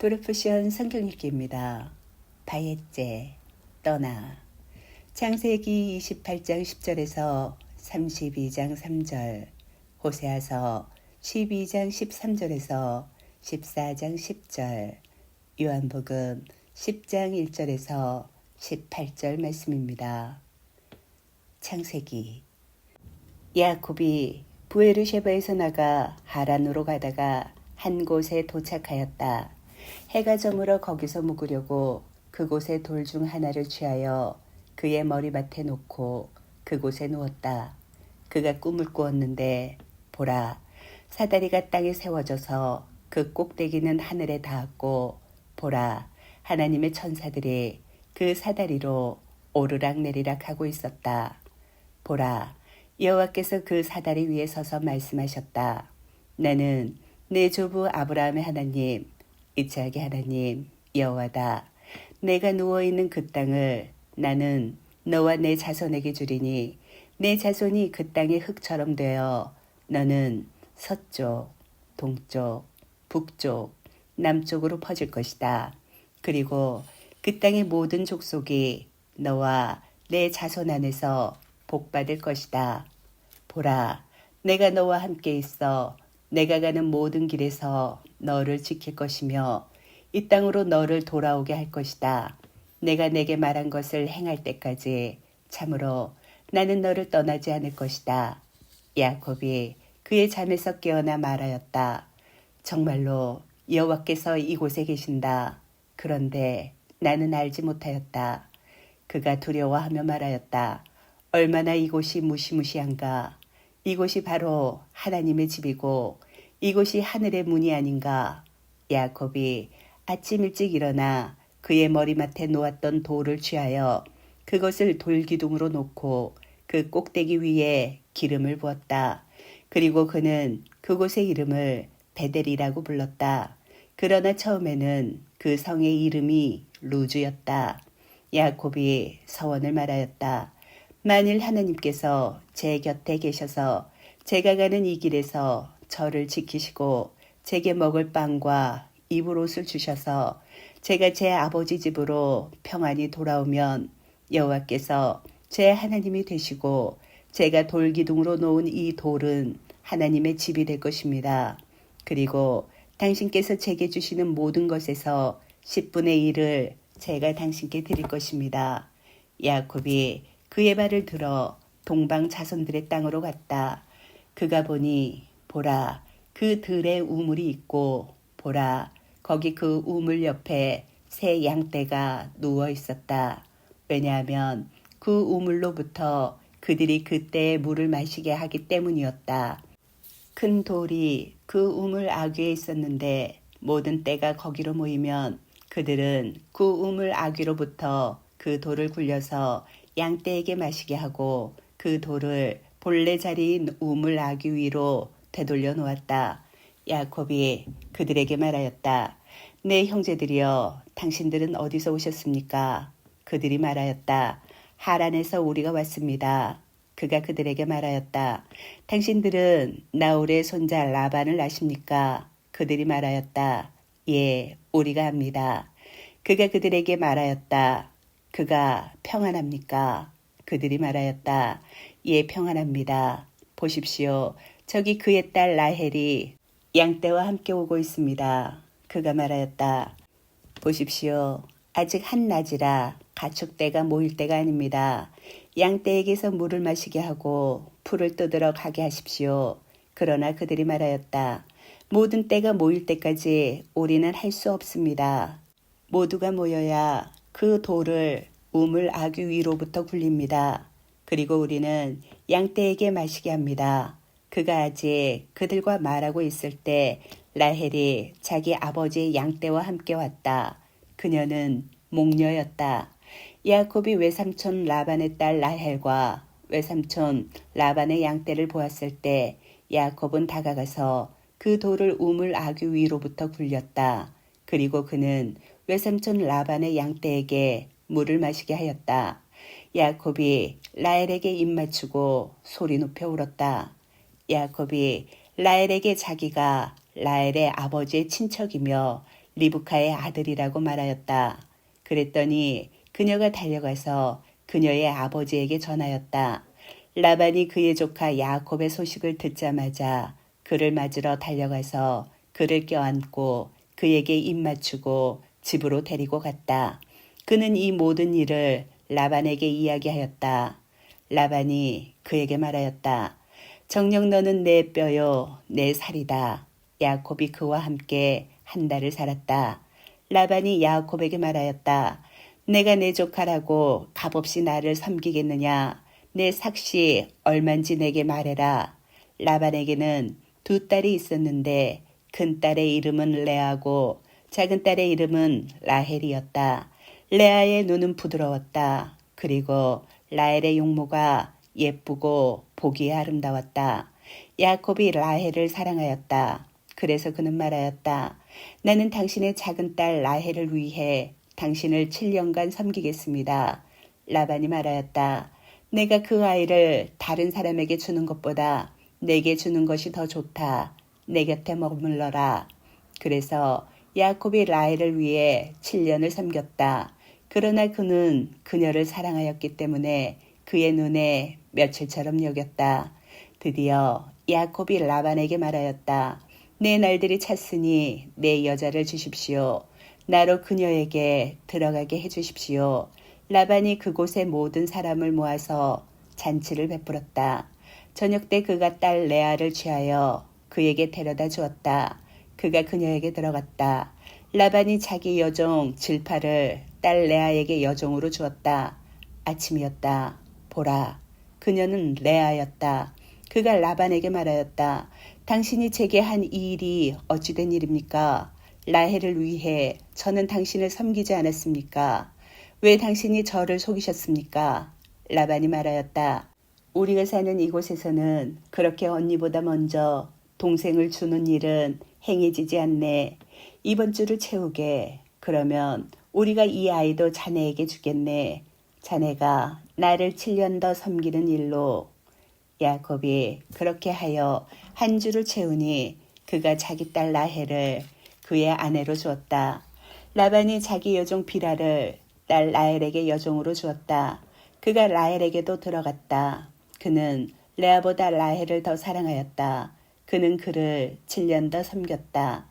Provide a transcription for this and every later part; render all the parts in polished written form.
도르푸션 성경 읽기입니다. 바예제 떠나 창세기 28장 10절에서 32장 3절, 호세아서 12장 13절에서 14장 10절, 요한복음 10장 1절에서 18절 말씀입니다. 창세기 야곱이 부에르셰바에서 나가 하란으로 가다가 한 곳에 도착하였다. 해가 저물어 거기서 묵으려고 그곳에 돌 중 하나를 취하여 그의 머리맡에 놓고 그곳에 누웠다. 그가 꿈을 꾸었는데 보라, 사다리가 땅에 세워져서 그 꼭대기는 하늘에 닿았고 보라, 하나님의 천사들이 그 사다리로 오르락내리락 하고 있었다. 보라, 여호와께서 그 사다리 위에 서서 말씀하셨다. 나는 내 조부 아브라함의 하나님, 이삭의 하나님 여호와다. 내가 누워있는 그 땅을 나는 너와 내 자손에게 주리니 내 자손이 그 땅의 흙처럼 되어 너는 서쪽, 동쪽, 북쪽, 남쪽으로 퍼질 것이다. 그리고 그 땅의 모든 족속이 너와 내 자손 안에서 복받을 것이다. 보라, 내가 너와 함께 있어 내가 가는 모든 길에서 너를 지킬 것이며 이 땅으로 너를 돌아오게 할 것이다. 내가 내게 말한 것을 행할 때까지 참으로 나는 너를 떠나지 않을 것이다. 야곱이 그의 잠에서 깨어나 말하였다. 정말로 여호와께서 이곳에 계신다. 그런데 나는 알지 못하였다. 그가 두려워하며 말하였다. 얼마나 이곳이 무시무시한가. 이곳이 바로 하나님의 집이고 이곳이 하늘의 문이 아닌가. 야곱이 아침 일찍 일어나 그의 머리맡에 놓았던 돌을 취하여 그것을 돌기둥으로 놓고 그 꼭대기 위에 기름을 부었다. 그리고 그는 그곳의 이름을 베델이라고 불렀다. 그러나 처음에는 그 성의 이름이 루즈였다. 야곱이 서원을 말하였다. 만일 하나님께서 제 곁에 계셔서 제가 가는 이 길에서 저를 지키시고 제게 먹을 빵과 입을 옷을 주셔서 제가 제 아버지 집으로 평안히 돌아오면 여호와께서 제 하나님이 되시고 제가 돌기둥으로 놓은 이 돌은 하나님의 집이 될 것입니다. 그리고 당신께서 제게 주시는 모든 것에서 10분의 1을 제가 당신께 드릴 것입니다. 야곱이 그의 발을 들어 동방 자손들의 땅으로 갔다. 그가 보니 보라, 그 들에 우물이 있고 보라, 거기 그 우물 옆에 새 양떼가 누워 있었다. 왜냐하면 그 우물로부터 그들이 그때의 물을 마시게 하기 때문이었다. 큰 돌이 그 우물 아귀에 있었는데 모든 떼가 거기로 모이면 그들은 그 우물 아귀로부터 그 돌을 굴려서 양떼에게 마시게 하고 그 돌을 본래 자리인 우물 아귀 위로 되돌려 놓았다. 야곱이 그들에게 말하였다. 내 형제들이여, 당신들은 어디서 오셨습니까? 그들이 말하였다. 하란에서 우리가 왔습니다. 그가 그들에게 말하였다. 당신들은 나홀의 손자 라반을 아십니까? 그들이 말하였다. 예, 우리가 압니다. 그가 그들에게 말하였다. 그가 평안합니까? 그들이 말하였다. 예, 평안합니다. 보십시오. 저기 그의 딸 라헬이 양떼와 함께 오고 있습니다. 그가 말하였다. 보십시오. 아직 한낮이라 가축떼가 모일 때가 아닙니다. 양떼에게서 물을 마시게 하고 풀을 뜯으러 가게 하십시오. 그러나 그들이 말하였다. 모든 떼가 모일 때까지 우리는 할 수 없습니다. 모두가 모여야 그 돌을 우물 아귀 위로부터 굴립니다. 그리고 우리는 양떼에게 마시게 합니다. 그가 아직 그들과 말하고 있을 때 라헬이 자기 아버지의 양떼와 함께 왔다. 그녀는 목녀였다. 야곱이 외삼촌 라반의 딸 라헬과 외삼촌 라반의 양떼를 보았을 때 야곱은 다가가서 그 돌을 우물 아귀 위로부터 굴렸다. 그리고 그는 외삼촌 라반의 양떼에게 물을 마시게 하였다. 야곱이 라헬에게 입맞추고 소리 높여 울었다. 야곱이 라헬에게 자기가 라헬의 아버지의 친척이며 리브카의 아들이라고 말하였다. 그랬더니 그녀가 달려가서 그녀의 아버지에게 전하였다. 라반이 그의 조카 야곱의 소식을 듣자마자 그를 맞으러 달려가서 그를 껴안고 그에게 입맞추고 집으로 데리고 갔다. 그는 이 모든 일을 라반에게 이야기하였다. 라반이 그에게 말하였다. 정녕 너는 내 뼈요 내 살이다. 야곱이 그와 함께 한 달을 살았다. 라반이 야곱에게 말하였다. 내가 내 조카라고 값없이 나를 섬기겠느냐. 내 삭시 얼만지 내게 말해라. 라반에게는 두 딸이 있었는데 큰 딸의 이름은 레아고 작은 딸의 이름은 라헬이었다. 레아의 눈은 부드러웠다. 그리고 라헬의 용모가 예쁘고 보기에 아름다웠다. 야곱이 라헬을 사랑하였다. 그래서 그는 말하였다. 나는 당신의 작은 딸 라헬을 위해 당신을 7년간 섬기겠습니다. 라반이 말하였다. 내가 그 아이를 다른 사람에게 주는 것보다 내게 주는 것이 더 좋다. 내 곁에 머물러라. 그래서 야곱이 라헬을 위해 7년을 섬겼다. 그러나 그는 그녀를 사랑하였기 때문에 그의 눈에 며칠처럼 여겼다. 드디어 야곱이 라반에게 말하였다. 내 날들이 찼으니 내 여자를 주십시오. 나로 그녀에게 들어가게 해주십시오. 라반이 그곳의 모든 사람을 모아서 잔치를 베풀었다. 저녁 때 그가 딸 레아를 취하여 그에게 데려다 주었다. 그가 그녀에게 들어갔다. 라반이 자기 여종 질파를 딸 레아에게 여종으로 주었다. 아침이었다. 보라, 그녀는 레아였다. 그가 라반에게 말하였다. 당신이 제게 한 이 일이 어찌된 일입니까? 라헬을 위해 저는 당신을 섬기지 않았습니까? 왜 당신이 저를 속이셨습니까? 라반이 말하였다. 우리가 사는 이곳에서는 그렇게 언니보다 먼저 동생을 주는 일은 행해지지 않네. 이번 주를 채우게. 그러면 우리가 이 아이도 자네에게 주겠네. 자네가 나를 7년 더 섬기는 일로. 야곱이 그렇게 하여 한 주를 채우니 그가 자기 딸 라헬을 그의 아내로 주었다. 라반이 자기 여종 비라를 딸 라헬에게 여종으로 주었다. 그가 라헬에게도 들어갔다. 그는 레아보다 라헬을 더 사랑하였다. 그는 그를 7년 더 섬겼다.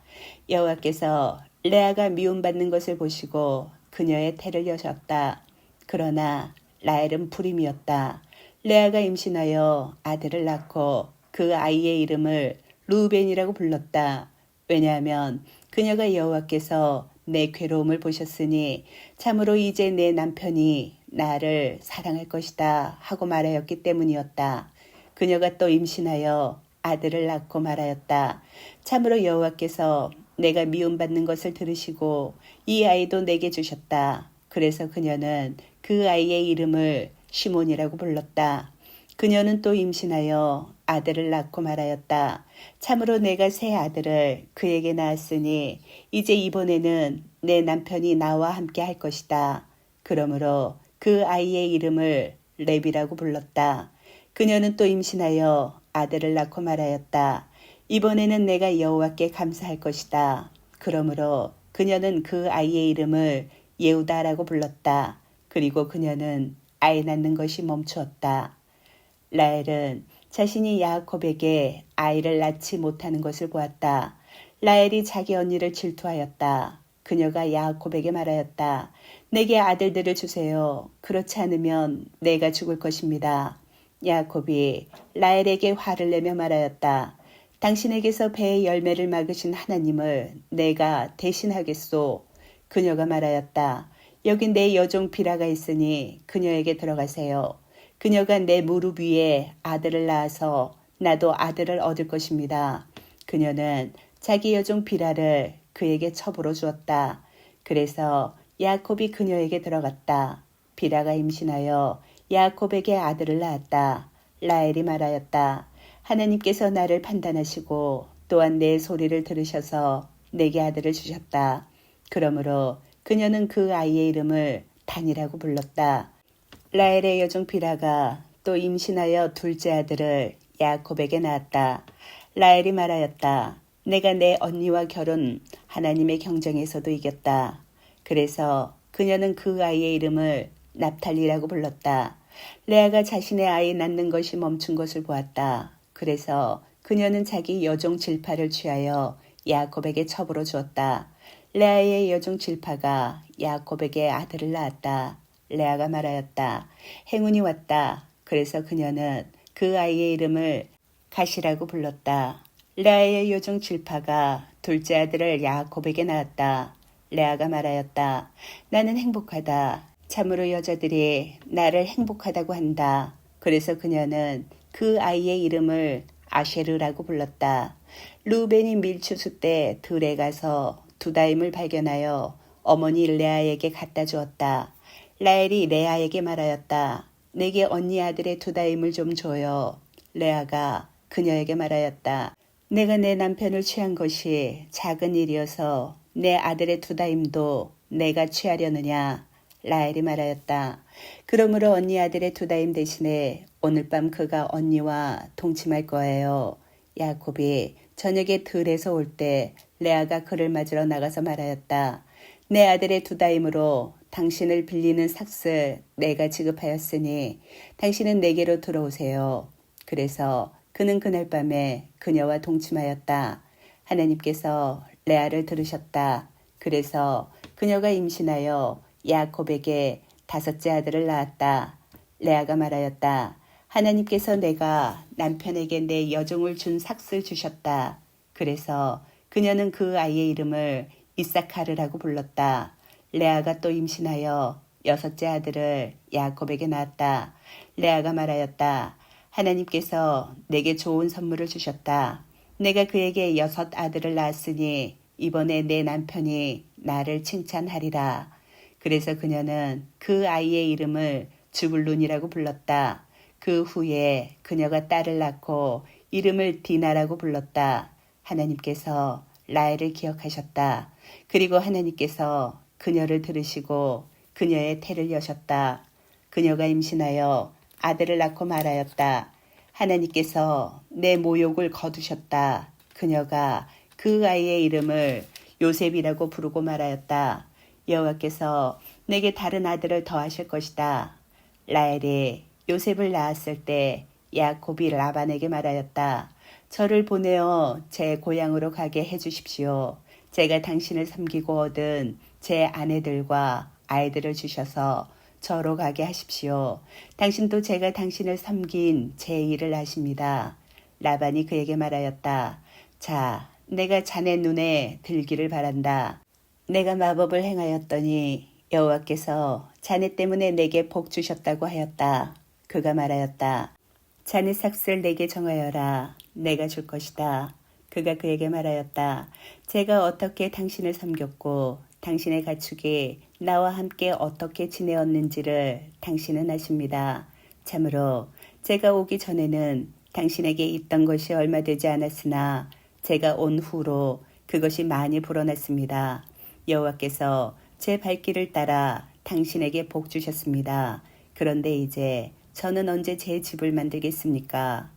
여호와께서 레아가 미움받는 것을 보시고 그녀의 태를 여셨다. 그러나 라헬은 불임이었다. 레아가 임신하여 아들을 낳고 그 아이의 이름을 루벤이라고 불렀다. 왜냐하면 그녀가 여호와께서 내 괴로움을 보셨으니 참으로 이제 내 남편이 나를 사랑할 것이다 하고 말하였기 때문이었다. 그녀가 또 임신하여 아들을 낳고 말하였다. 참으로 여호와께서 내가 미움받는 것을 들으시고 이 아이도 내게 주셨다. 그래서 그녀는 그 아이의 이름을 시몬이라고 불렀다. 그녀는 또 임신하여 아들을 낳고 말하였다. 참으로 내가 새 아들을 그에게 낳았으니 이제 이번에는 내 남편이 나와 함께 할 것이다. 그러므로 그 아이의 이름을 레비라고 불렀다. 그녀는 또 임신하여 아들을 낳고 말하였다. 이번에는 내가 여호와께 감사할 것이다. 그러므로 그녀는 그 아이의 이름을 예후다라고 불렀다. 그리고 그녀는 아이 낳는 것이 멈추었다. 라헬은 자신이 야곱에게 아이를 낳지 못하는 것을 보았다. 라헬이 자기 언니를 질투하였다. 그녀가 야곱에게 말하였다. 내게 아들들을 주세요. 그렇지 않으면 내가 죽을 것입니다. 야곱이 라헬에게 화를 내며 말하였다. 당신에게서 배의 열매를 막으신 하나님을 내가 대신하겠소. 그녀가 말하였다. 여기 내 여종 비라가 있으니 그녀에게 들어가세요. 그녀가 내 무릎 위에 아들을 낳아서 나도 아들을 얻을 것입니다. 그녀는 자기 여종 비라를 그에게 첩으로 주었다. 그래서 야곱이 그녀에게 들어갔다. 비라가 임신하여 야곱에게 아들을 낳았다. 라헬이 말하였다. 하나님께서 나를 판단하시고 또한 내 소리를 들으셔서 내게 아들을 주셨다. 그러므로 그녀는 그 아이의 이름을 단이라고 불렀다. 라헬의 여종 비라가 또 임신하여 둘째 아들을 야곱에게 낳았다. 라헬이 말하였다. 내가 내 언니와 결혼 하나님의 경쟁에서도 이겼다. 그래서 그녀는 그 아이의 이름을 납탈리라고 불렀다. 레아가 자신의 아이 낳는 것이 멈춘 것을 보았다. 그래서 그녀는 자기 여종 질파를 취하여 야곱에게 첩으로 주었다. 레아의 여종 질파가 야곱에게 아들을 낳았다. 레아가 말하였다. 행운이 왔다. 그래서 그녀는 그 아이의 이름을 가시라고 불렀다. 레아의 여종 질파가 둘째 아들을 야곱에게 낳았다. 레아가 말하였다. 나는 행복하다. 참으로 여자들이 나를 행복하다고 한다. 그래서 그녀는 그 아이의 이름을 아쉐르라고 불렀다. 루벤이 밀추수 때 들에 가서 두다임을 발견하여 어머니 레아에게 갖다 주었다. 라헬이 레아에게 말하였다. 내게 언니 아들의 두다임을 좀 줘요. 레아가 그녀에게 말하였다. 내가 내 남편을 취한 것이 작은 일이어서 내 아들의 두다임도 내가 취하려느냐. 라헬이 말하였다. 그러므로 언니 아들의 두다임 대신에 오늘 밤 그가 언니와 동침할 거예요. 야곱이 저녁에 들에서 올 때 레아가 그를 맞으러 나가서 말하였다. 내 아들의 두다임으로 당신을 빌리는 삭슬 내가 지급하였으니 당신은 내게로 들어오세요. 그래서 그는 그날 밤에 그녀와 동침하였다. 하나님께서 레아를 들으셨다. 그래서 그녀가 임신하여 야곱에게 다섯째 아들을 낳았다. 레아가 말하였다. 하나님께서 내가 남편에게 내 여종을 준 삭슬 주셨다. 그래서 그녀는 그 아이의 이름을 이사카르라고 불렀다. 레아가 또 임신하여 여섯째 아들을 야곱에게 낳았다. 레아가 말하였다. 하나님께서 내게 좋은 선물을 주셨다. 내가 그에게 여섯 아들을 낳았으니 이번에 내 남편이 나를 칭찬하리라. 그래서 그녀는 그 아이의 이름을 주불룬이라고 불렀다. 그 후에 그녀가 딸을 낳고 이름을 디나라고 불렀다. 하나님께서 라헬을 기억하셨다. 그리고 하나님께서 그녀를 들으시고 그녀의 태를 여셨다. 그녀가 임신하여 아들을 낳고 말하였다. 하나님께서 내 모욕을 거두셨다. 그녀가 그 아이의 이름을 요셉이라고 부르고 말하였다. 여호와께서 내게 다른 아들을 더하실 것이다. 라헬이 요셉을 낳았을 때 야곱이 라반에게 말하였다. 저를 보내어 제 고향으로 가게 해주십시오. 제가 당신을 섬기고 얻은 제 아내들과 아이들을 주셔서 저로 가게 하십시오. 당신도 제가 당신을 섬긴 제 일을 아십니다. 라반이 그에게 말하였다. 자, 내가 자네 눈에 들기를 바란다. 내가 마법을 행하였더니 여호와께서 자네 때문에 내게 복 주셨다고 하였다. 그가 말하였다. 자네 삭슬 내게 정하여라. 내가 줄 것이다. 그가 그에게 말하였다. 제가 어떻게 당신을 섬겼고 당신의 가축이 나와 함께 어떻게 지내었는지를 당신은 아십니다. 참으로 제가 오기 전에는 당신에게 있던 것이 얼마 되지 않았으나 제가 온 후로 그것이 많이 불어났습니다. 여호와께서 제 발길을 따라 당신에게 복 주셨습니다. 그런데 이제 저는 언제 제 집을 만들겠습니까?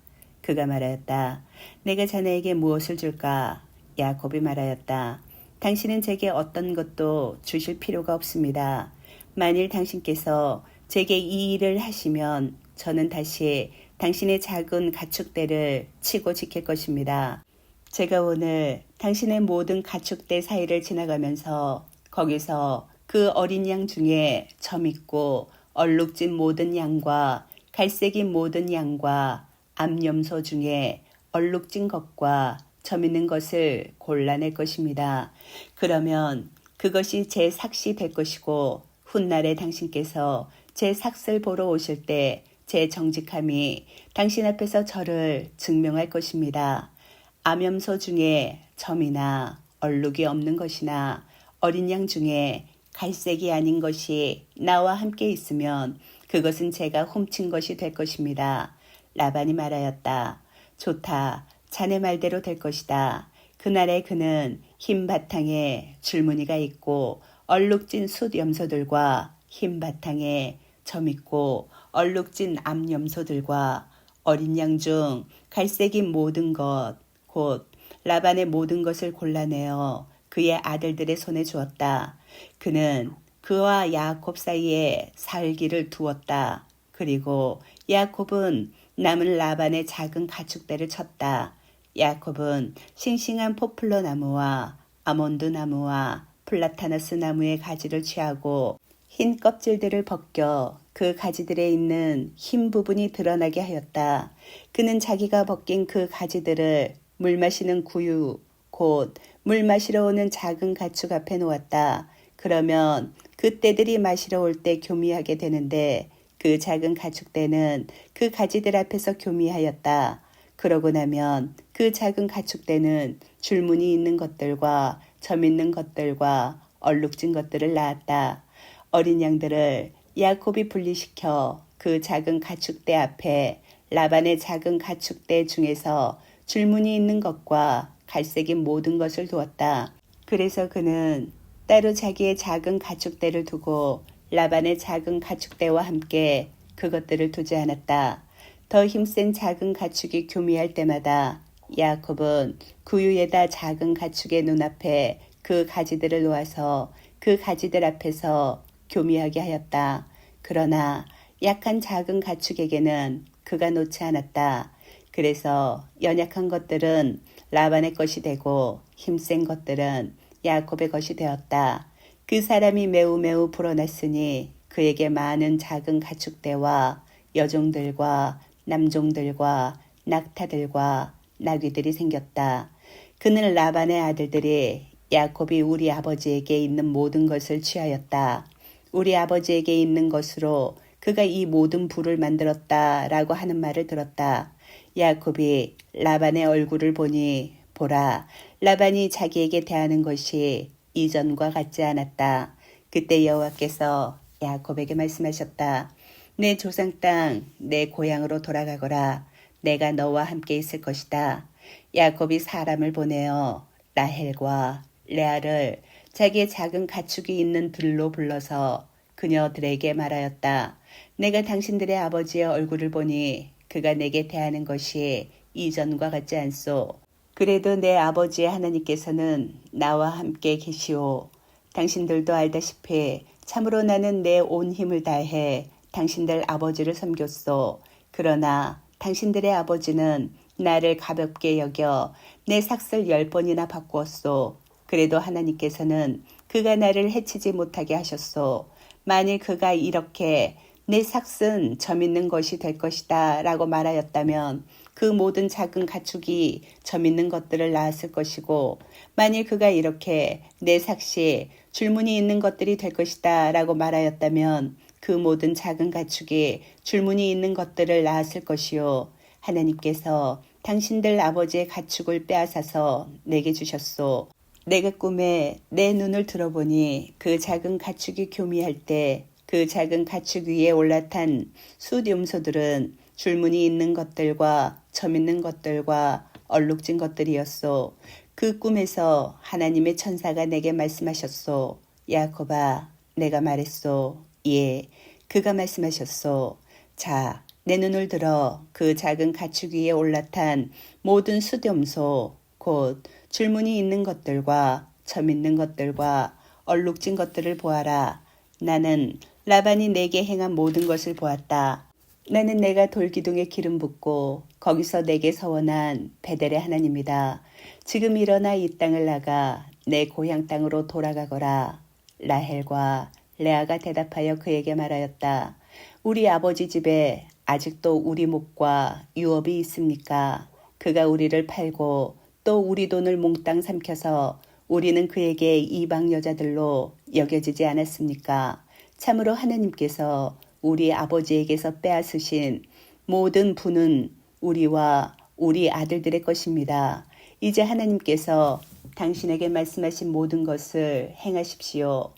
그가 말하였다. 내가 자네에게 무엇을 줄까? 야곱이 말하였다. 당신은 제게 어떤 것도 주실 필요가 없습니다. 만일 당신께서 제게 이 일을 하시면 저는 다시 당신의 작은 가축대를 치고 지킬 것입니다. 제가 오늘 당신의 모든 가축대 사이를 지나가면서 거기서 그 어린 양 중에 점 있고 얼룩진 모든 양과 갈색인 모든 양과 암염소 중에 얼룩진 것과 점 있는 것을 골라낼 것입니다. 그러면 그것이 제 삭시 될 것이고 훗날에 당신께서 제 삭슬 보러 오실 때 제 정직함이 당신 앞에서 저를 증명할 것입니다. 암염소 중에 점이나 얼룩이 없는 것이나 어린 양 중에 갈색이 아닌 것이 나와 함께 있으면 그것은 제가 훔친 것이 될 것입니다. 라반이 말하였다. 좋다. 자네 말대로 될 것이다. 그날에 그는 흰 바탕에 줄무늬가 있고 얼룩진 숫 염소들과 흰 바탕에 점 있고 얼룩진 암염소들과 어린 양 중 갈색인 모든 것 곧 라반의 모든 것을 골라내어 그의 아들들의 손에 주었다. 그는 그와 야곱 사이에 살기를 두었다. 그리고 야곱은 남은 라반의 작은 가축대를 쳤다. 야곱은 싱싱한 포플러 나무와 아몬드 나무와 플라타너스 나무의 가지를 취하고 흰 껍질들을 벗겨 그 가지들에 있는 흰 부분이 드러나게 하였다. 그는 자기가 벗긴 그 가지들을 물 마시는 구유, 곧 물 마시러 오는 작은 가축 앞에 놓았다. 그러면 그 떼들이 마시러 올 때 교미하게 되는데 그 작은 가축대는 그 가지들 앞에서 교미하였다. 그러고 나면 그 작은 가축대는 줄무늬 있는 것들과 점 있는 것들과 얼룩진 것들을 낳았다. 어린 양들을 야곱이 분리시켜 그 작은 가축대 앞에 라반의 작은 가축대 중에서 줄무늬 있는 것과 갈색인 모든 것을 두었다. 그래서 그는 따로 자기의 작은 가축대를 두고 라반의 작은 가축대와 함께 그것들을 두지 않았다. 더 힘센 작은 가축이 교미할 때마다 야곱은 구유에다 작은 가축의 눈앞에 그 가지들을 놓아서 그 가지들 앞에서 교미하게 하였다. 그러나 약한 작은 가축에게는 그가 놓지 않았다. 그래서 연약한 것들은 라반의 것이 되고 힘센 것들은 야곱의 것이 되었다. 그 사람이 매우 불어났으니 그에게 많은 작은 가축대와 여종들과 남종들과 낙타들과 나귀들이 생겼다. 그는 라반의 아들들이 야곱이 우리 아버지에게 있는 모든 것을 취하였다. 우리 아버지에게 있는 것으로 그가 이 모든 부를 만들었다라고 하는 말을 들었다. 야곱이 라반의 얼굴을 보니 보라, 라반이 자기에게 대하는 것이 이전과 같지 않았다. 그때 여호와께서 야곱에게 말씀하셨다. 내 조상 땅, 내 고향으로 돌아가거라. 내가 너와 함께 있을 것이다. 야곱이 사람을 보내어 라헬과 레아를 자기의 작은 가축이 있는 들로 불러서 그녀들에게 말하였다. 내가 당신들의 아버지의 얼굴을 보니 그가 내게 대하는 것이 이전과 같지 않소. 그래도 내 아버지의 하나님께서는 나와 함께 계시오. 당신들도 알다시피 참으로 나는 내 온 힘을 다해 당신들 아버지를 섬겼소. 그러나 당신들의 아버지는 나를 가볍게 여겨 내 삭슬 10번이나 바꾸었소. 그래도 하나님께서는 그가 나를 해치지 못하게 하셨소. 만일 그가 이렇게 내 삭은 점 있는 것이 될 것이다 라고 말하였다면 그 모든 작은 가축이 점 있는 것들을 낳았을 것이고, 만일 그가 이렇게 내 삭이 줄무늬 있는 것들이 될 것이다 라고 말하였다면 그 모든 작은 가축이 줄무늬 있는 것들을 낳았을 것이요. 하나님께서 당신들 아버지의 가축을 빼앗아서 내게 주셨소. 내가 꿈에 내 눈을 들어보니 그 작은 가축이 교미할 때 그 작은 가축 위에 올라탄 숫염소들은 줄무늬 있는 것들과 점 있는 것들과 얼룩진 것들이었소. 그 꿈에서 하나님의 천사가 내게 말씀하셨소. 야곱아, 내가 말했소. 예, 그가 말씀하셨소. 자, 내 눈을 들어 그 작은 가축 위에 올라탄 모든 숫염소, 곧 줄무늬 있는 것들과 점 있는 것들과 얼룩진 것들을 보아라. 나는 라반이 내게 행한 모든 것을 보았다. 나는 내가 돌기둥에 기름 붓고 거기서 내게 서원한 베델의 하나님이다. 지금 일어나 이 땅을 나가 내 고향 땅으로 돌아가거라. 라헬과 레아가 대답하여 그에게 말하였다. 우리 아버지 집에 아직도 우리 목과 유업이 있습니까? 그가 우리를 팔고 또 우리 돈을 몽땅 삼켜서 우리는 그에게 이방 여자들로 여겨지지 않았습니까? 참으로 하나님께서 우리 아버지에게서 빼앗으신 모든 부는 우리와 우리 아들들의 것입니다. 이제 하나님께서 당신에게 말씀하신 모든 것을 행하십시오.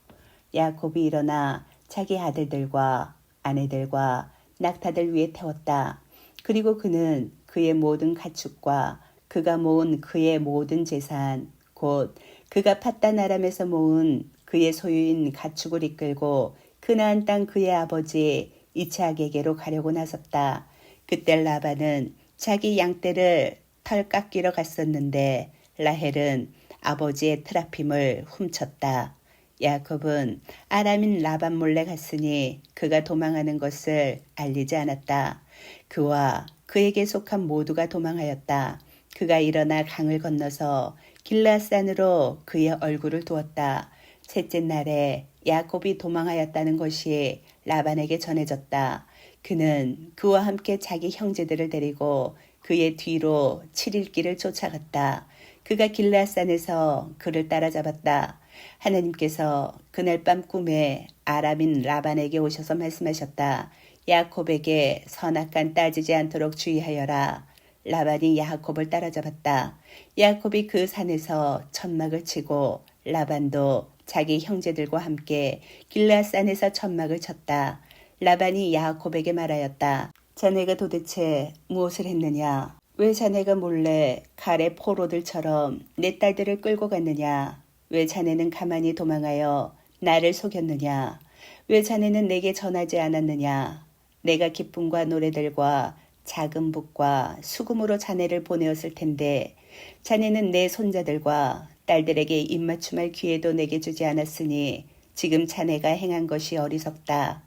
야곱이 일어나 자기 아들들과 아내들과 낙타들 위에 태웠다. 그리고 그는 그의 모든 가축과 그가 모은 그의 모든 재산, 곧 그가 팟단 아람에서 모은 그의 소유인 가축을 이끌고 그나안 땅 그의 아버지 이삭에게로 가려고 나섰다. 그때 라반은 자기 양떼를 털 깎이러 갔었는데 라헬은 아버지의 트라핌을 훔쳤다. 야곱은 아람인 라반 몰래 갔으니 그가 도망하는 것을 알리지 않았다. 그와 그에게 속한 모두가 도망하였다. 그가 일어나 강을 건너서 길라앗산으로 그의 얼굴을 두었다. 셋째 날에 야곱이 도망하였다는 것이 라반에게 전해졌다. 그는 그와 함께 자기 형제들을 데리고 그의 뒤로 7일 길을 쫓아갔다. 그가 길라앗산에서 그를 따라잡았다. 하나님께서 그날 밤 꿈에 아람인 라반에게 오셔서 말씀하셨다. 야곱에게 선악간 따지지 않도록 주의하여라. 라반이 야곱을 따라잡았다. 야곱이 그 산에서 천막을 치고 라반도 자기 형제들과 함께 길라앗산에서 천막을 쳤다. 라반이 야곱에게 말하였다. 자네가 도대체 무엇을 했느냐? 왜 자네가 몰래 갈의 포로들처럼 내 딸들을 끌고 갔느냐? 왜 자네는 가만히 도망하여 나를 속였느냐? 왜 자네는 내게 전하지 않았느냐? 내가 기쁨과 노래들과 작은 북과 수금으로 자네를 보내었을 텐데 자네는 내 손자들과 딸들에게 입맞춤할 기회도 내게 주지 않았으니 지금 자네가 행한 것이 어리석다.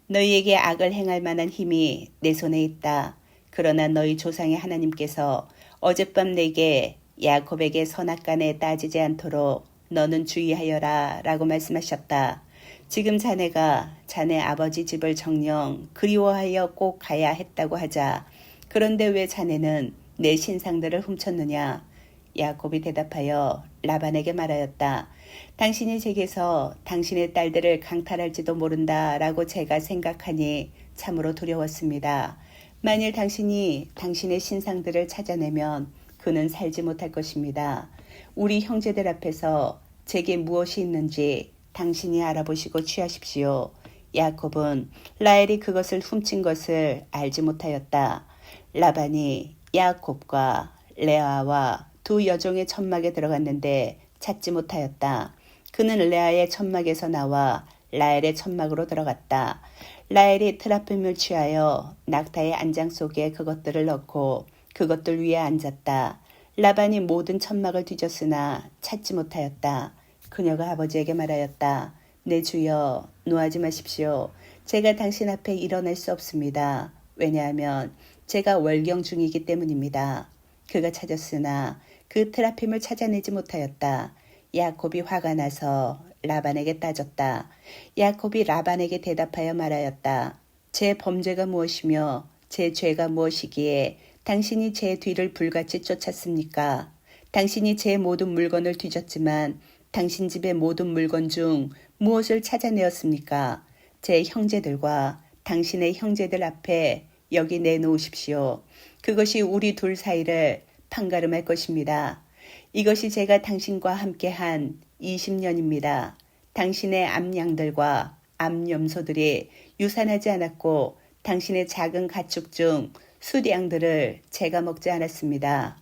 너희에게 악을 행할 만한 힘이 내 손에 있다. 그러나 너희 조상의 하나님께서 어젯밤 내게 야곱에게 선악간에 따지지 않도록 너는 주의하여라 라고 말씀하셨다. 지금 자네가 자네 아버지 집을 정녕 그리워하여 꼭 가야 했다고 하자. 그런데 왜 자네는 내 신상들을 훔쳤느냐? 야곱이 대답하여 라반에게 말하였다. 당신이 제게서 당신의 딸들을 강탈할지도 모른다 라고 제가 생각하니 참으로 두려웠습니다. 만일 당신이 당신의 신상들을 찾아내면 그는 살지 못할 것입니다. 우리 형제들 앞에서 제게 무엇이 있는지 당신이 알아보시고 취하십시오. 야곱은 라헬이 그것을 훔친 것을 알지 못하였다. 라반이 야곱과 레아와 두 여종의 천막에 들어갔는데 찾지 못하였다. 그는 레아의 천막에서 나와 라헬의 천막으로 들어갔다. 라헬이 트라핌을 취하여 낙타의 안장 속에 그것들을 넣고 그것들 위에 앉았다. 라반이 모든 천막을 뒤졌으나 찾지 못하였다. 그녀가 아버지에게 말하였다. 내 주여, 노하지 마십시오. 제가 당신 앞에 일어날 수 없습니다. 왜냐하면 제가 월경 중이기 때문입니다. 그가 찾았으나 그 트라핌을 찾아내지 못하였다. 야곱이 화가 나서 라반에게 따졌다. 야곱이 라반에게 대답하여 말하였다. 제 범죄가 무엇이며 제 죄가 무엇이기에 당신이 제 뒤를 불같이 쫓았습니까? 당신이 제 모든 물건을 뒤졌지만 당신 집의 모든 물건 중 무엇을 찾아내었습니까? 제 형제들과 당신의 형제들 앞에 여기 내놓으십시오. 그것이 우리 둘 사이를 판가름할 것입니다. 이것이 제가 당신과 함께한 20년입니다. 당신의 암양들과 암염소들이 유산하지 않았고 당신의 작은 가축 중 수량들을 제가 먹지 않았습니다.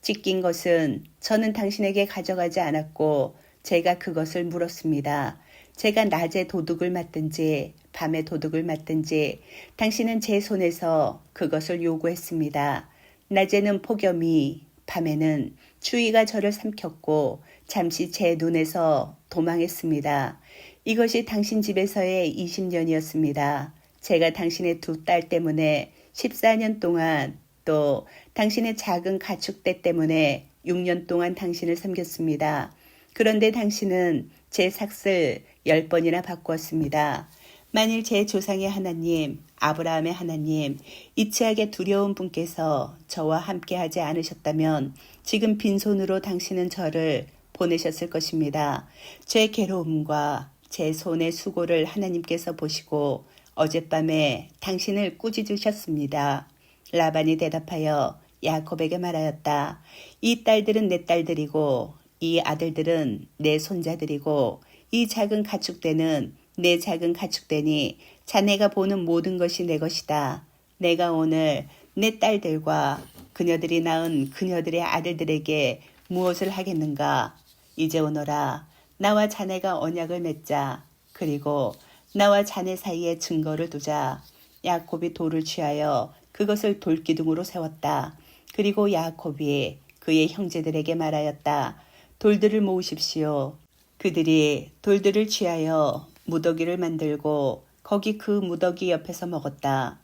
찢긴 것은 저는 당신에게 가져가지 않았고 제가 그것을 물었습니다. 제가 낮에 도둑을 맞든지 밤에 도둑을 맞든지 당신은 제 손에서 그것을 요구했습니다. 낮에는 폭염이, 밤에는 추위가 저를 삼켰고 잠시 제 눈에서 도망했습니다. 이것이 당신 집에서의 20년이었습니다. 제가 당신의 두 딸 때문에 14년 동안 또 당신의 작은 가축대 때문에 6년 동안 당신을 섬겼습니다. 그런데 당신은 제 삭슬 10번이나 바꾸었습니다. 만일 제 조상의 하나님, 아브라함의 하나님, 이치하게 두려운 분께서 저와 함께하지 않으셨다면 지금 빈손으로 당신은 저를 보내셨을 것입니다. 제 괴로움과 제 손의 수고를 하나님께서 보시고 어젯밤에 당신을 꾸짖으셨습니다. 라반이 대답하여 야곱에게 말하였다. 이 딸들은 내 딸들이고 이 아들들은 내 손자들이고 이 작은 가축대는 내 작은 가축대니 자네가 보는 모든 것이 내 것이다. 내가 오늘 내 딸들과 그녀들이 낳은 그녀들의 아들들에게 무엇을 하겠는가? 이제 오너라. 나와 자네가 언약을 맺자. 그리고 나와 자네 사이에 증거를 두자. 야곱이 돌을 취하여 그것을 돌기둥으로 세웠다. 그리고 야곱이 그 그의 형제들에게 말하였다. 돌들을 모으십시오. 그들이 돌들을 취하여 무더기를 만들고 거기 그 무더기 옆에서 먹었다.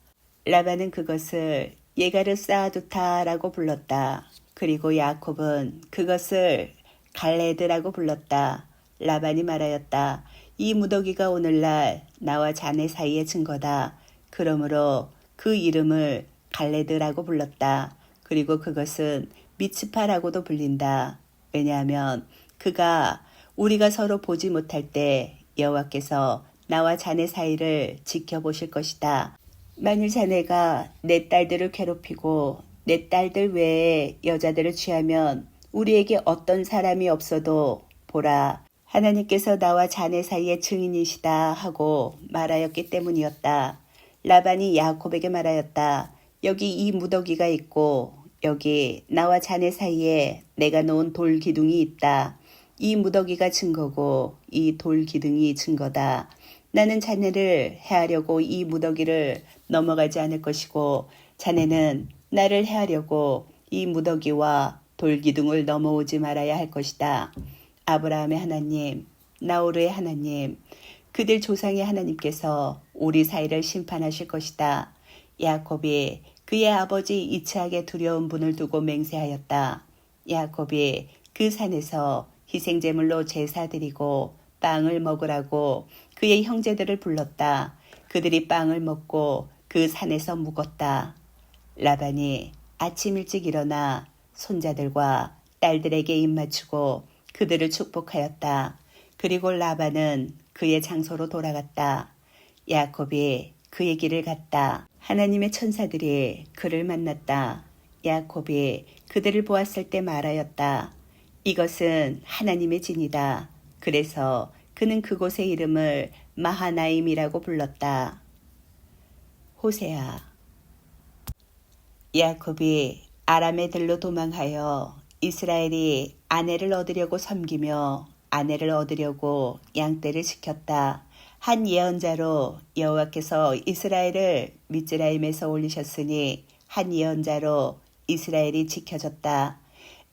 라반은 그것을 예가르 사두타라고 불렀다. 그리고 야곱은 그것을 갈레드라고 불렀다. 라반이 말하였다. 이 무더기가 오늘날 나와 자네 사이의 증거다. 그러므로 그 이름을 갈레드라고 불렀다. 그리고 그것은 미츠파라고도 불린다. 왜냐하면 그가 우리가 서로 보지 못할 때 여호와께서 나와 자네 사이를 지켜보실 것이다. 만일 자네가 내 딸들을 괴롭히고 내 딸들 외에 여자들을 취하면 우리에게 어떤 사람이 없어도 보라. 하나님께서 나와 자네 사이의 증인이시다 하고 말하였기 때문이었다. 라반이 야곱에게 말하였다. 여기 이 무더기가 있고 여기 나와 자네 사이에 내가 놓은 돌 기둥이 있다. 이 무더기가 증거고 이 돌 기둥이 증거다. 나는 자네를 해하려고 이 무더기를 넘어가지 않을 것이고 자네는 나를 해하려고 이 무더기와 돌 기둥을 넘어오지 말아야 할 것이다. 아브라함의 하나님, 나호르의 하나님, 그들 조상의 하나님께서 우리 사이를 심판하실 것이다. 야곱이 그의 아버지 이츠학의 두려운 분을 두고 맹세하였다. 야곱이 그 산에서 희생제물로 제사 드리고 빵을 먹으라고 그의 형제들을 불렀다. 그들이 빵을 먹고 그 산에서 묵었다. 라반이 아침 일찍 일어나 손자들과 딸들에게 입맞추고 그들을 축복하였다. 그리고 라반은 그의 장소로 돌아갔다. 야곱이 그의 길을 갔다. 하나님의 천사들이 그를 만났다. 야곱이 그들을 보았을 때 말하였다. 이것은 하나님의 진이다. 그래서 그는 그곳의 이름을 마하나임이라고 불렀다. 호세아. 야곱이 아람의 들로 도망하여 이스라엘이 아내를 얻으려고 섬기며 아내를 얻으려고 양떼를 지켰다. 한 예언자로 여호와께서 이스라엘을 미즈라임에서 올리셨으니 한 예언자로 이스라엘이 지켜졌다.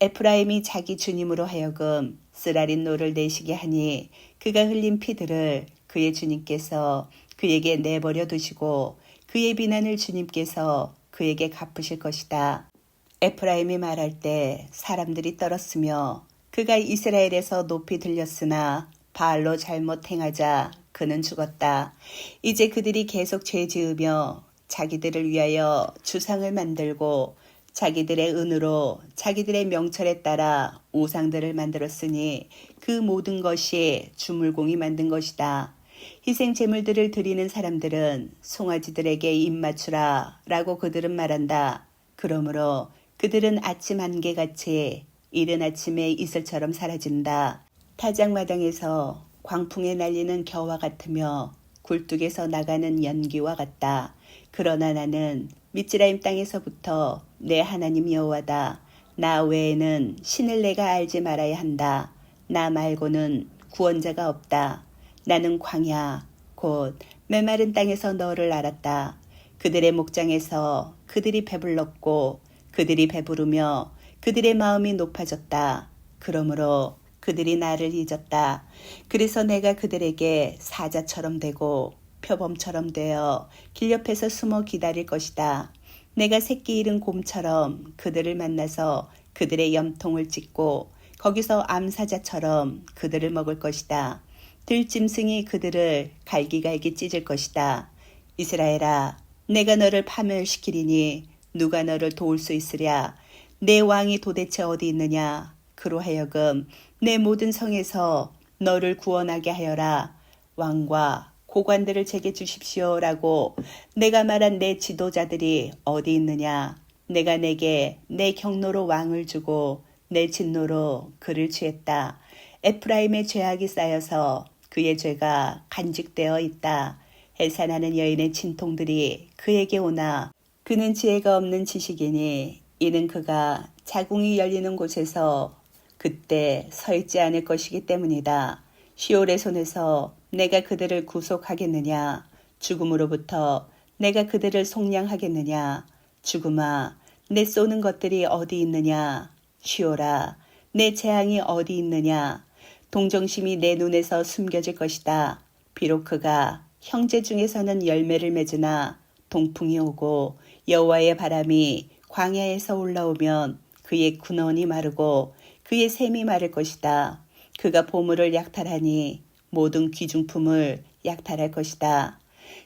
에프라임이 자기 주님으로 하여금 쓰라린 노를 내시게 하니 그가 흘린 피들을 그의 주님께서 그에게 내버려 두시고 그의 비난을 주님께서 그에게 갚으실 것이다. 에프라임이 말할 때 사람들이 떨었으며 그가 이스라엘에서 높이 들렸으나 바알로 잘못 행하자 그는 죽었다. 이제 그들이 계속 죄 지으며 자기들을 위하여 주상을 만들고 자기들의 은으로 자기들의 명철에 따라 우상들을 만들었으니 그 모든 것이 주물공이 만든 것이다. 희생 제물들을 드리는 사람들은 송아지들에게 입맞추라 라고 그들은 말한다. 그러므로 그들은 아침 안개같이 이른 아침에 이슬처럼 사라진다. 타작마당에서 광풍에 날리는 겨와 같으며 굴뚝에서 나가는 연기와 같다. 그러나 나는 미즈라임 땅에서부터 내 하나님 여호와다. 나 외에는 신을 내가 알지 말아야 한다. 나 말고는 구원자가 없다. 나는 광야 곧 메마른 땅에서 너를 알았다. 그들의 목장에서 그들이 배불렀고 그들이 배부르며 그들의 마음이 높아졌다. 그러므로 그들이 나를 잊었다. 그래서 내가 그들에게 사자처럼 되고 표범처럼 되어 길 옆에서 숨어 기다릴 것이다. 내가 새끼 잃은 곰처럼 그들을 만나서 그들의 염통을 찢고 거기서 암사자처럼 그들을 먹을 것이다. 들짐승이 그들을 갈기갈기 찢을 것이다. 이스라엘아, 내가 너를 파멸시키리니 누가 너를 도울 수 있으랴. 내 왕이 도대체 어디 있느냐. 그로 하여금 내 모든 성에서 너를 구원하게 하여라. 왕과 고관들을 제게 주십시오라고 내가 말한 내 지도자들이 어디 있느냐. 내가 내게 내 경로로 왕을 주고 내 진노로 그를 취했다. 에프라임의 죄악이 쌓여서 그의 죄가 간직되어 있다. 해산하는 여인의 진통들이 그에게 오나 그는 지혜가 없는 지식이니 이는 그가 자궁이 열리는 곳에서 그때 서 있지 않을 것이기 때문이다. 시올의 손에서 내가 그들을 구속하겠느냐. 죽음으로부터 내가 그들을 속량하겠느냐. 죽음아, 내 쏘는 것들이 어디 있느냐. 시오라, 내 재앙이 어디 있느냐? 동정심이 내 눈에서 숨겨질 것이다. 비록 그가 형제 중에서는 열매를 맺으나 동풍이 오고 여호와의 바람이 광야에서 올라오면 그의 군원이 마르고 그의 샘이 마를 것이다. 그가 보물을 약탈하니 모든 귀중품을 약탈할 것이다.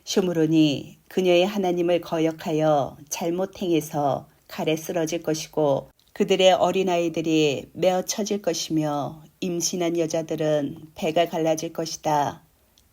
쇼므론이 그녀의 하나님을 거역하여 잘못 행해서 칼에 쓰러질 것이고 그들의 어린아이들이 메어 쳐질 것이며 임신한 여자들은 배가 갈라질 것이다.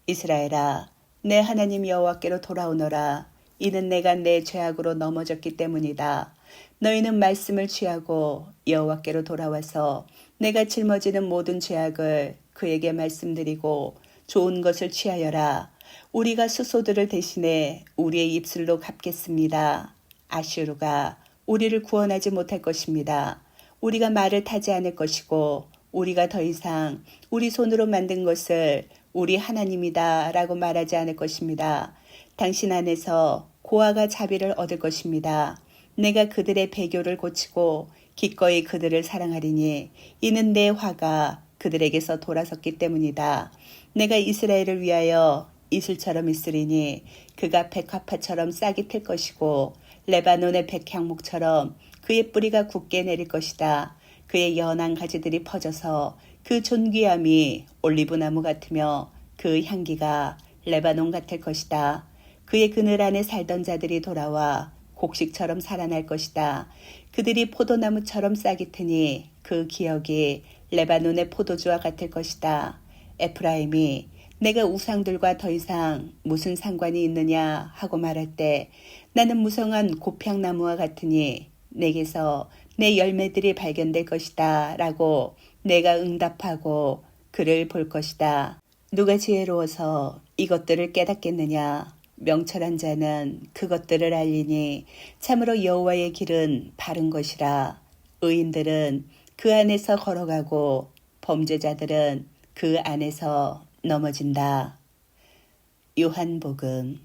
이스라엘아, 내 하나님 여호와께로 돌아오너라. 이는 내가 내 죄악으로 넘어졌기 때문이다. 너희는 말씀을 취하고 여호와께로 돌아와서 내가 짊어지는 모든 죄악을 그에게 말씀드리고 좋은 것을 취하여라. 우리가 수소들을 대신해 우리의 입술로 갚겠습니다. 아슈르가 우리를 구원하지 못할 것입니다. 우리가 말을 타지 않을 것이고 우리가 더 이상 우리 손으로 만든 것을 우리 하나님이다 라고 말하지 않을 것입니다. 당신 안에서 고아가 자비를 얻을 것입니다. 내가 그들의 배교를 고치고 기꺼이 그들을 사랑하리니 이는 내 화가 그들에게서 돌아섰기 때문이다. 내가 이스라엘을 위하여 이슬처럼 있으리니 그가 백화파처럼 싹이 틀 것이고 레바논의 백향목처럼 그의 뿌리가 굳게 내릴 것이다. 그의 연한 가지들이 퍼져서 그 존귀함이 올리브나무 같으며 그 향기가 레바논 같을 것이다. 그의 그늘 안에 살던 자들이 돌아와 곡식처럼 살아날 것이다. 그들이 포도나무처럼 싹이 트니 그 기억이 레바논의 포도주와 같을 것이다. 에프라임이 내가 우상들과 더 이상 무슨 상관이 있느냐 하고 말할 때 나는 무성한 곱향나무와 같으니 내게서 내 열매들이 발견될 것이다 라고 내가 응답하고 그를 볼 것이다. 누가 지혜로워서 이것들을 깨닫겠느냐? 명철한 자는 그것들을 알리니 참으로 여호와의 길은 바른 것이라. 의인들은 그 안에서 걸어가고 범죄자들은 그 안에서 넘어진다. 요한복음.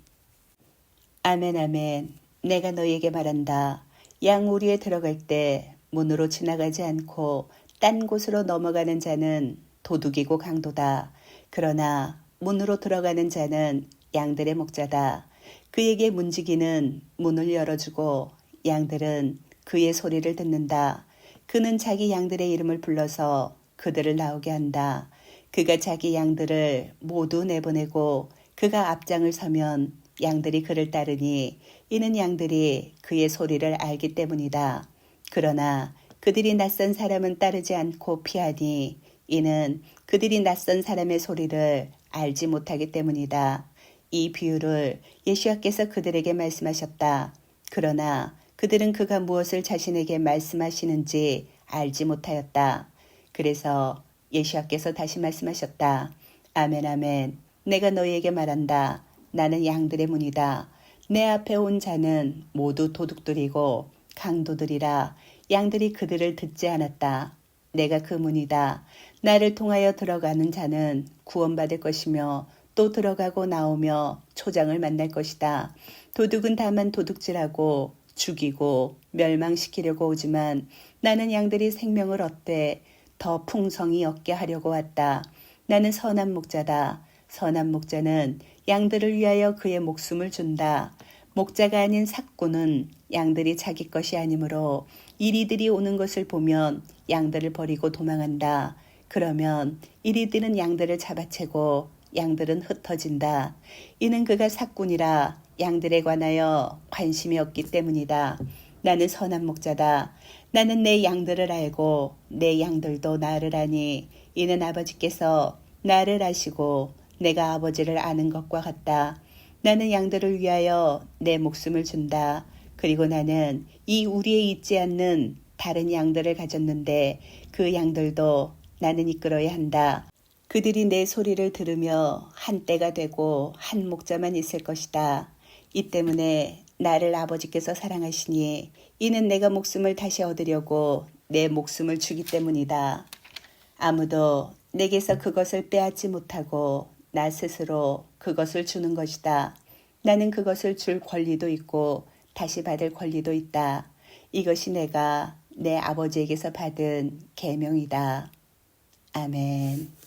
아멘 아멘. 내가 너희에게 말한다. 양우리에 들어갈 때 문으로 지나가지 않고 딴 곳으로 넘어가는 자는 도둑이고 강도다. 그러나 문으로 들어가는 자는 양들의 목자다. 그에게 문지기는 문을 열어주고 양들은 그의 소리를 듣는다. 그는 자기 양들의 이름을 불러서 그들을 나오게 한다. 그가 자기 양들을 모두 내보내고 그가 앞장을 서면 양들이 그를 따르니 이는 양들이 그의 소리를 알기 때문이다. 그러나 그들이 낯선 사람은 따르지 않고 피하니 이는 그들이 낯선 사람의 소리를 알지 못하기 때문이다. 이 비유를 예수께서 그들에게 말씀하셨다. 그러나 그들은 그가 무엇을 자신에게 말씀하시는지 알지 못하였다. 그래서 예수께서 다시 말씀하셨다. 아멘 아멘. 내가 너희에게 말한다. 나는 양들의 문이다. 내 앞에 온 자는 모두 도둑들이고 강도들이라. 양들이 그들을 듣지 않았다. 내가 그 문이다. 나를 통하여 들어가는 자는 구원받을 것이며 또 들어가고 나오며 초장을 만날 것이다. 도둑은 다만 도둑질하고 죽이고 멸망시키려고 오지만 나는 양들이 생명을 얻되 더 풍성히 얻게 하려고 왔다. 나는 선한 목자다. 선한 목자는 양들을 위하여 그의 목숨을 준다. 목자가 아닌 삭구는 양들이 자기 것이 아니므로 이리들이 오는 것을 보면 양들을 버리고 도망한다. 그러면 이리들은 양들을 잡아채고 양들은 흩어진다. 이는 그가 삭군이라 양들에 관하여 관심이 없기 때문이다. 나는 선한 목자다. 나는 내 양들을 알고 내 양들도 나를 아니 이는 아버지께서 나를 아시고 내가 아버지를 아는 것과 같다. 나는 양들을 위하여 내 목숨을 준다. 그리고 나는 이 우리에 있지 않는 다른 양들을 가졌는데 그 양들도 나는 이끌어야 한다. 그들이 내 소리를 들으며 한 떼가 되고 한 목자만 있을 것이다. 이 때문에 나를 아버지께서 사랑하시니 이는 내가 목숨을 다시 얻으려고 내 목숨을 주기 때문이다. 아무도 내게서 그것을 빼앗지 못하고 나 스스로 그것을 주는 것이다. 나는 그것을 줄 권리도 있고 다시 받을 권리도 있다. 이것이 내가 내 아버지에게서 받은 계명이다. 아멘.